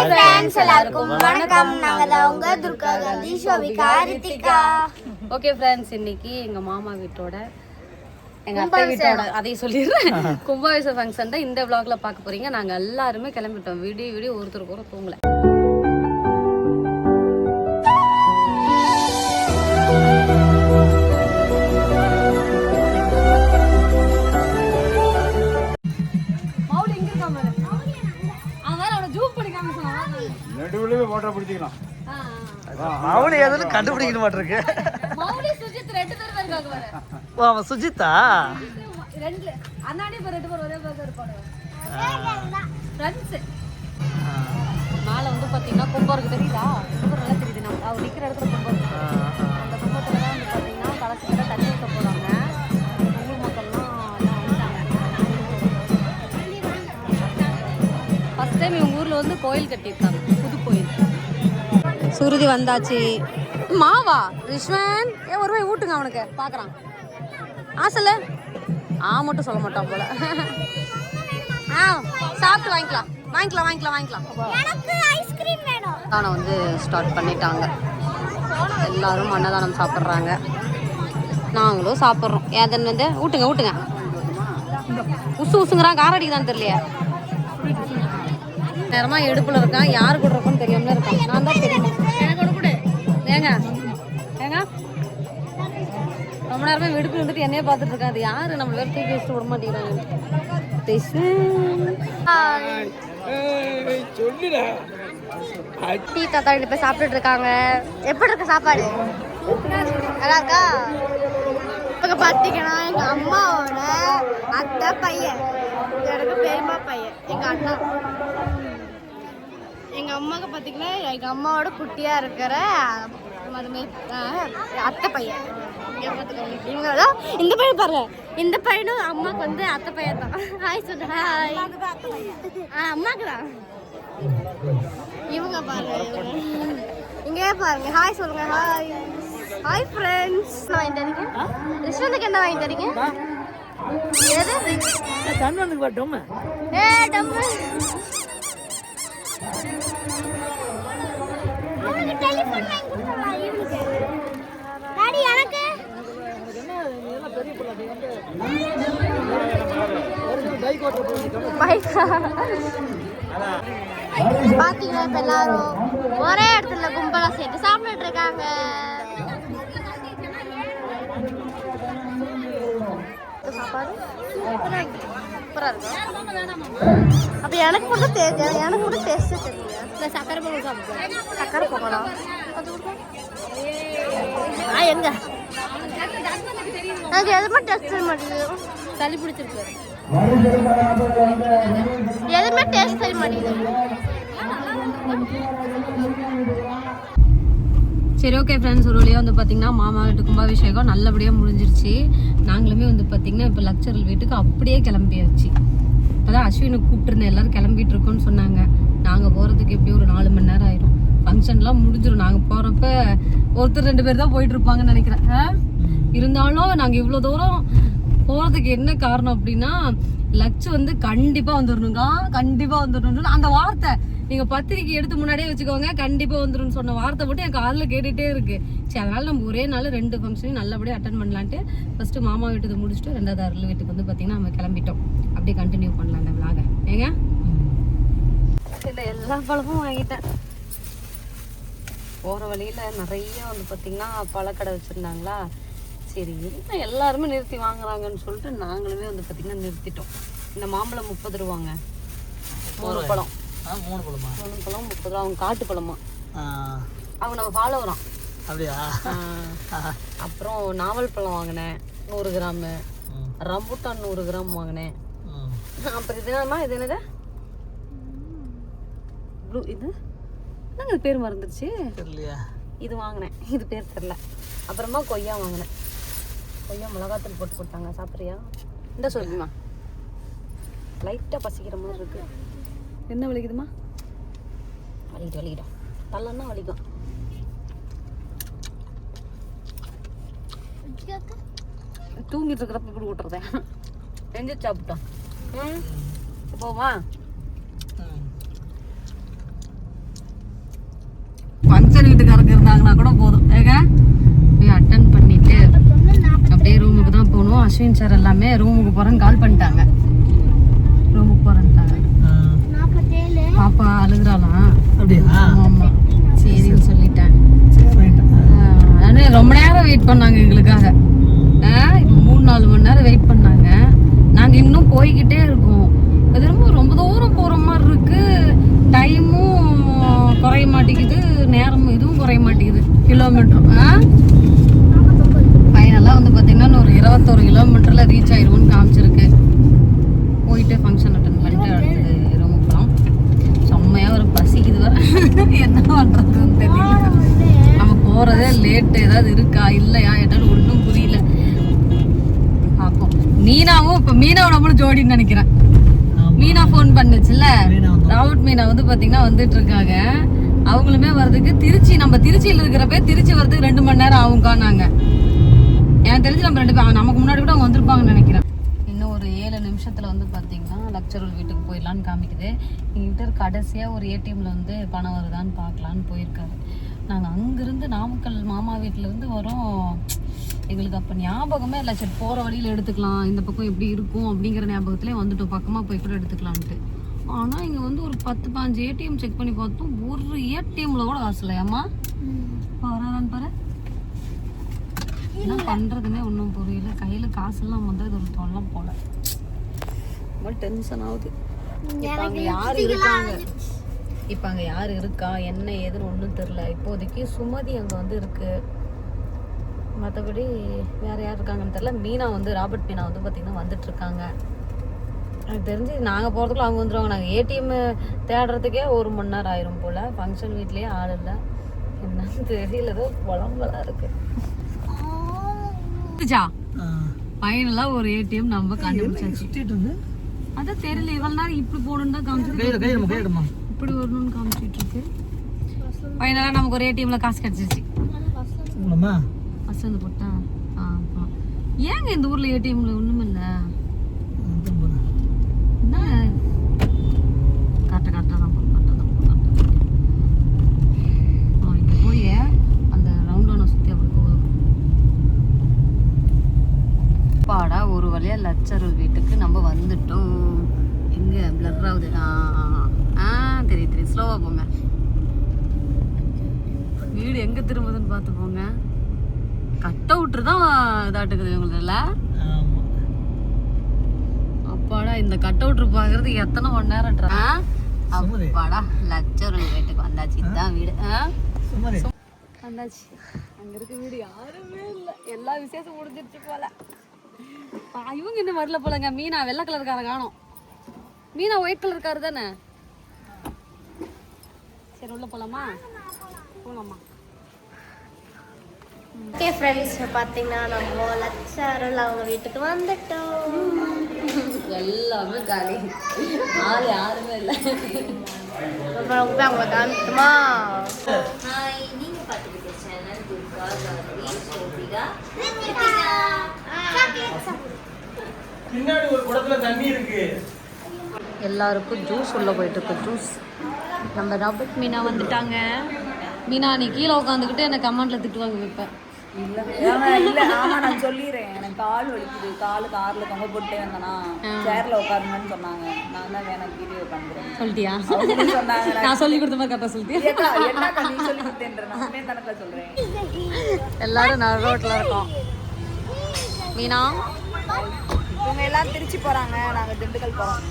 Friends எல்லாருக்கும் வணக்கம். நாங்க தான் உங்க துர்கா காந்தி ஷோவிகா ரித்திகா. ஓகே फ्रेंड्स, இன்னைக்கு எங்க மாமா வீட்டோட எங்க அத்தை வீட்டோட அதை சொல்லிடுறேன் கும்பாபிஷேக ஃபங்க்ஷன் தான் இந்த vlogல பார்க்க போறீங்க. நாங்க எல்லாரும் கிளம்பிட்டோம். விடிய ஒருத்தருக்கு ஒரு தூங்கல. நடுவுலவே போட்டோ பிடிச்சிக்கலாம். மௌலி எதுவும் கண்டுபிடிக்க மாட்டிருக்கு. மௌலி சுஜித் ரெண்டு பேர் இருக்காங்க பாரு. ஓ அவன் சுஜித்தா? ரெண்டு அண்ணாடி பேர் ரெண்டு பேர் ஒரே பேர் இருப்பாங்க. ஃப்ரெண்ட்ஸ். மேல வந்து பாத்தீங்கன்னா கும்பம் இருக்கு, தெரியுதா? கும்பம் நல்லா தெரியுது. நம்ம அவ நிக்கிற இடத்துல கும்பம் இருக்கு. அந்த கும்பத்துல தான் வந்து பாத்தீங்கன்னா கலசத்துல தண்ணி ஊத்த போறாங்க. ஊர் மக்கள்லாம் ஃபர்ஸ்ட் டைம் இவங்க ஊர்ல வந்து கோயில் கட்டியிருக்காங்க, புது கோயில். சுருதி வந்தாச்சு. மாவா ரிஷ்வன் ஒரு ரூபாய் ஊட்டுங்க அவனுக்கு, பார்க்குறான். ஆசல மட்டும் சொல்ல மாட்டான் போல. சாப்பிட்டு வாங்கிக்கலாம். அன்னதானம் வந்து ஸ்டார்ட் பண்ணிட்டாங்க. எல்லாரும் அன்னதானம் சாப்பிட்றாங்க, நாங்களும் சாப்பிட்றோம். ஏதன் வந்து ஊட்டுங்க. உசுங்கிறான், கார அடிக்குதான்னு தெரியலையே. நேரமா எடுப்புல இருக்கான், யாரு கூட இருக்குன்னு தெரியாமல இருக்கான். நான் தான் தெரியும். ஏங்க ரொம்ப நேரமே வெடுப்பு வந்துட்டு என்னையே பார்த்துட்டு இருக்கேன். அது யாரு நம்மள வேற தூக்கி வச்சுட்டு விட மாட்டேங்கிறாங்க. டீ தாத்தா ரெண்டு பேர் சாப்பிட்டுட்டு இருக்காங்க. எப்படி இருக்கு சாப்பாடு? நல்லா இருக்கா? இப்போ பார்த்தீங்கன்னா எங்க அம்மாவோட அத்தை பையன், எனக்கு பெரியம்மா பையன், எங்க அண்ணா. எங்க அம்மாவுக்கு பார்த்தீங்கன்னா எங்க அம்மாவோட குட்டியா இருக்கிற அத்தை பையன். இவங்கதான் இந்த பையன் பாருங்க. இந்த பையனும் அம்மாவுக்கு வந்து அத்தை பையன் தான். ஹாய் சொல்லு. ஹாய். அம்மாக்கு தான். இவங்க பாருங்க, இங்கே பாருங்க. ஹாய் சொல்லுங்க. Hi friends. வாங்கிட்டு வரீங்க ரிஷ்வந்துக்கு என்ன வாங்கிட்டு வரீங்க? டம்மு. பாத்தீங்களா இப்ப எல்லாரும் ஒரே இடத்துல கும்பலா சேர்த்து சாப்பிட்டு இருக்காங்க. சாப்பாடு சூப்பரா இருக்கும். அப்ப எனக்கு கூட டேஸ்ட் தெரியல. சக்கரை பொங்கல் சாப்பிடுறேன். சக்கரை பொங்கலா? எங்க எனக்கு எதுவுமே டேஸ்ட் தெரிய மாட்டேங்குது. சளி பிடிச்சிருக்கு. எதுவுமே டேஸ்ட் தெரிய மாட்டேங்குது. சரி ஓகே ஃப்ரெண்ட்ஸ், ஒரு வழியாக வந்து பார்த்தீங்கன்னா மாமா வீட்டு கும்பாபிஷேகம் நல்லபடியாக முடிஞ்சிருச்சு. நாங்களுமே வந்து பார்த்தீங்கன்னா இப்போ லக்சரல் வீட்டுக்கு அப்படியே கிளம்பியாச்சு. இப்போ தான் அஸ்வினை கூப்பிட்டுருந்தேன், எல்லோரும் கிளம்பிட்டு இருக்கோன்னு சொன்னாங்க. நாங்கள் போகிறதுக்கு எப்படியும் ஒரு 4 மணி நேரம் ஆயிடும். ஃபங்க்ஷன்லாம் முடிஞ்சிடும். நாங்கள் போகிறப்ப ஒருத்தர் 2 பேர் தான் போயிட்டு இருப்பாங்கன்னு நினைக்கிறேன். இருந்தாலும் நாங்கள் இவ்வளோ தூரம் போகிறதுக்கு என்ன காரணம் அப்படின்னா, லட்சு வந்து கண்டிப்பாக வந்துடணுங்க. அந்த வார்த்தை நீங்கள் பத்திரிக்கை எடுத்து முன்னாடியே வச்சுக்கோங்க, கண்டிப்பாக வந்துடும் சொன்ன வார்த்தை மட்டும் என் காதில் கேட்டுகிட்டே இருக்கு. சரி, அதனால் நம்ம ஒரே நாள் 2 ஃபங்க்ஷனையும் நல்லபடியாக அட்டன் பண்ணலான்ட்டு ஃபர்ஸ்ட்டு மாமா வீட்டுக்கு முடிச்சுட்டு 2வது அருள் வீட்டுக்கு வந்து பார்த்தீங்கன்னா நம்ம கிளம்பிட்டோம். அப்படியே கண்டினியூ பண்ணலாம் அந்த விளாக. ஏங்க இல்லை, எல்லா பழமும் வாங்கிட்டேன். போகிற வழியில் நிறைய வந்து பார்த்தீங்கன்னா பழக்கடை வச்சுருந்தாங்களா. சரி, என்ன எல்லாருமே நிறுத்தி வாங்குறாங்கன்னு சொல்லிட்டு நாங்களுமே வந்து பார்த்தீங்கன்னா நிறுத்திட்டோம். இந்த மாம்பழம் 30 ரூபாங்க. 3 பழம் 3 பழம் 30 ரூபா. அவங்க காட்டு பழமா? அவங்க நம்ம ஃபாலோ வரோம். அப்படியா? அப்புறம் நாவல் பழம் வாங்கினேன் 100 கிராமு. ரம்புட்டான் 100 கிராம் வாங்கினேன். அப்புறம் இது என்னமா, இது என்னது ப்ளூ, இது என்னங்க இது பேர் மறந்துடுச்சு. இது வாங்கினேன், இது பேர் தெரில. அப்புறமா கொய்யா வாங்கினேன். கொய்யா மிளகாத்தூள் போட்டு கொடுத்தாங்க. சாப்பிட்றியா? இந்த சொல்லுமா, லைட்டாக பசிக்கிற மாதிரி இருக்கு. என்ன வலிக்குதுமா? வலிக்கிட்டோம். தள்ளன்னா வலிக்கும். தூங்கிட்டு இருக்கிறப்ப இப்படி விட்டுறதேன். செஞ்சு சாப்பிட்டோம். போமா ஃபங்க்ஷன் வீட்டுக்காரங்க இருந்தாங்கன்னா கூட போதும் ஏங்க போய் அட்டன் பண்ணிட்டு அப்படியே ரூமுக்கு தான் போகணும். அஸ்வின் சார் எல்லாமே ரூமுக்கு போகிறேன்னு கால் பண்ணிட்டாங்க. ரூமுக்கு போகிறேன்ட்டாங்க. பாப்பா அழுகுறாளாம். அப்படியா? ஆமாம் சரின்னு சொல்லிட்டேன். ரொம்ப நேரம் வெயிட் பண்ணாங்க எங்களுக்காக. 3-4 மணி நேரம் வெயிட் பண்ணாங்க. நாங்கள் இன்னும் போய்கிட்டே இருக்கோம். அது ரொம்ப தூரம் போகிற மாதிரி இருக்கு. டைமும் குறைய மாட்டேங்குது, நேரமும் இதுவும் குறைய மாட்டேங்குது. கிலோமீட்டர் ஃபைனலாக வந்து பார்த்தீங்கன்னா ஒரு 21 கிலோமீட்டரில் ரீச் ஆயிடுவோம்னு காமிச்சிருக்கு. போயிட்டு ஃபங்க்ஷன் அட்டன் பண்ணிட்டு அடுத்தது ரூமுக்கு போகலாம். செம்மையாக ஒரு பசிக்குது வர என்ன பண்ணுறதுன்னு தெரியல. நம்ம போகிறதே லேட்டு, ஏதாவது இருக்கா இல்லையா ஏதாவது ஒன்றும் புரியல. பார்ப்போம். மீனாவும் இப்போ மீனாவை நம்மளும் ஜோடின்னு நினைக்கிறேன். மீனா ஃபோன் பண்ணுச்சுல்ல, ராபர்ட் மீனா வந்து பார்த்தீங்கன்னா வந்துட்டு இருக்காங்க. அவங்களுமே வர்றதுக்கு நம்ம திருச்சியில் இருக்கிறப்ப திருச்சி வர்றதுக்கு 2 மணி நேரம் ஆகும்கானாங்க. எனக்கு தெரிஞ்சு நம்ம 2 பேர் நமக்கு முன்னாடி கூட அவங்க வந்திருப்பாங்கன்னு நினைக்கிறேன். இன்னும் ஒரு 7 நிமிஷத்தில் வந்து பார்த்தீங்கன்னா லக்சரல் வீட்டுக்கு போயிடலான்னு காமிக்குது. எங்கிட்ட கடைசியாக ஒரு ஏடிஎம்மில் வந்து பணம் வருதான்னு பார்க்கலான்னு போயிருக்காரு. நாங்கள் அங்கேருந்து நாமக்கல் மாமா வீட்டிலேருந்து வரோம். எங்களுக்கு அப்போ ஞாபகமே இல்லை. சரி போகிற வழியில் எடுத்துக்கலாம், இந்த பக்கம் எப்படி இருக்கும் அப்படிங்கிற ஞாபகத்துலேயே வந்துட்டோம். பக்கமாக போய் கூட எடுத்துக்கலான்ட்டு. ஆனால் இங்கே வந்து ஒரு 10-15 ஏடிஎம் செக் பண்ணி பார்த்தோம். ஒரு ஏடிஎம்ல கூட காசு இல்லையாம்மா. வராதான்னு பாரு. என்ன பண்ணுறதுன்னே ஒன்றும் புரியல. கையில் காசுலாம் வந்து அது ஒரு தொல்லம் போல. ரொம்ப டென்ஷன் ஆகுது. இப்போ அங்கே யார் இருக்காங்க, இப்போ அங்கே யார் இருக்கா என்ன ஏதுன்னு ஒன்றும் தெரில. இப்போதைக்கு சுமதி அங்கே வந்து இருக்கு. மற்றபடி வேறு யார் இருக்காங்கன்னு தெரில. மீனா வந்து ராபர்ட் மீனா வந்து பார்த்திங்கன்னா வந்துட்டுருக்காங்க. எனக்கு தெரிஞ்சு நாங்கள் போகிறதுக்குள்ள அவங்க வந்துடுவாங்க. நாங்கள் ஏடிஎம் தேடுறதுக்கே 1 மணி நேரம் ஆயிரும் போல். ஃபங்க்ஷன் வீட்லேயே ஆள் இல்லை. என்னன்னு தெரியல, ஏதோ குழம்பெல்லாம் இருக்குது. ஃபைனலாக ஒரு ஏடிஎம் நம்ம கண்டுபிடிச்சாச்சு. அதான் தெரியல, இவ்வளோ நேரம் இப்படி போகணுன்னு தான் காமிச்சிட்டு இப்படி வரணும்னு காமிச்சிட்டு இருக்கு. ஃபைனலாக நமக்கு ஒரு ஏடிஎம்ல காசு கிடச்சிருச்சு. ஃபஸ்ட் வந்து போட்டா ஏங்க இந்த ஊரில் ஏடிஎம்ல ஒன்றும் இல்லை. என்ன கரெக்டாக தான் இங்கே போய் அந்த ரவுண்டான சுற்றி அப்படி போகும். பாடா ஒரு வழியாக லட்சரூல் வீட்டுக்கு நம்ம வந்துட்டோம். எங்கே பிளர் ஆகுது. தெரியும் ஸ்லோவாக போங்க. வீடு எங்கே திரும்புதுன்னு பார்த்து போங்க. கட் அவுட்ரு தான் இதாட்டுக்குது இவங்களதுல. அப்பாடா இந்த கட் அவுட்ரு பார்க்கறது எத்தனை மணி நேரம். அப்பாடா லட்சரூல் வீட்டுக்கு வந்தாச்சு. இதுதான் வீடு. வந்தாச்சு. அங்கே இருக்க வீடு யாருமே இல்லை. எல்லா விசேஷம் முடிஞ்சிருச்சு போல. இவங்க இன்னும் வரல போலங்க. மீனா வெள்ளை கலர் காரை காணோம். மீனா ஒயிட் கலர் காரு தானே. சரி உள்ள போகலாமா? போகலாமா? ஓகே ஃப்ரெண்ட்ஸ், பார்த்தீங்கன்னா நம்ம லட்சரூல் அவங்க வீட்டுக்கு வந்துட்டோம். எல்லாமே காலி, ஆள் யாருமே இல்லை. அப்புறம் அவங்கள காமிக்கட்டுமா? நீங்கள் பார்த்துக்கிட்ட சேனல் துர்கா காந்தி சோபிகா. பின்னாடி ஒரு குடத்துல தண்ணி இருக்கு. எல்லாருக்கும் ஜூஸ் உள்ள போயிட்டு இருக்கு. ஜூஸ் நம்ம ராபர்ட் மீனா வந்துட்டாங்க. மீனா நீ கீழே உட்காந்துக்கிட்டு எனக்கு கமெண்ட்ல திட்டுவாங்க வைப்பேன். இல்ல ஆமா நான் சொல்லிடுறேன். எனக்கு கால் வலிக்குது, காலு கார்ல தொங்க போட்டே வந்தனா சேர்ல உட்காருங்கன்னு சொன்னாங்க. நான் தான் வேணாம் கீழே உட்காந்துறேன் சொல்லிட்டியா? சொன்னாங்க. நான் சொல்லி கொடுத்த மாதிரி கரெக்டாக சொல்லிட்டியா? என்ன நீ சொல்லி கொடுத்தேன்ற நான் தனக்கு சொல்றேன். எல்லாரும் நான் ரோட்ல இருக்கோம். மீனா இவங்க எல்லாம் திருச்சி போறாங்க, நாங்க திண்டுக்கல் போறோம்.